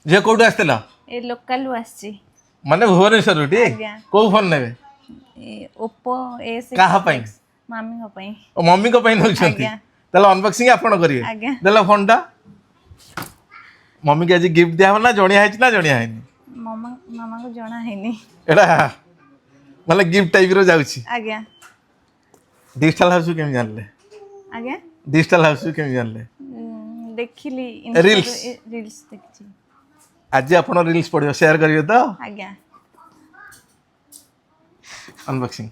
जे कोठू आस्तिला ए local आसी माने Bhubaneswar T आज्ञा को फोन नेबे ए ओप्पो ए6 काहा पई मामी को पई ओ मम्मी को पई नउछंती आज्ञा तले अनबॉक्सिंग आपण करिवे आज्ञा देला फोन टा मम्मी के आज गिफ्ट दिया ना जणिया है ना जणिया है मामा मामा को जणा हैनी एडा मतलब गिफ्ट टाइप रो जाउची आज्ञा डिजिटल हाउस केम जानले आज्ञा डिजिटल हाउस केम जानले देखिली Reels? रील्स देखछि आज आपण रील्स पड़ियो शेयर करियो तो आज्ञा अनबॉक्सिंग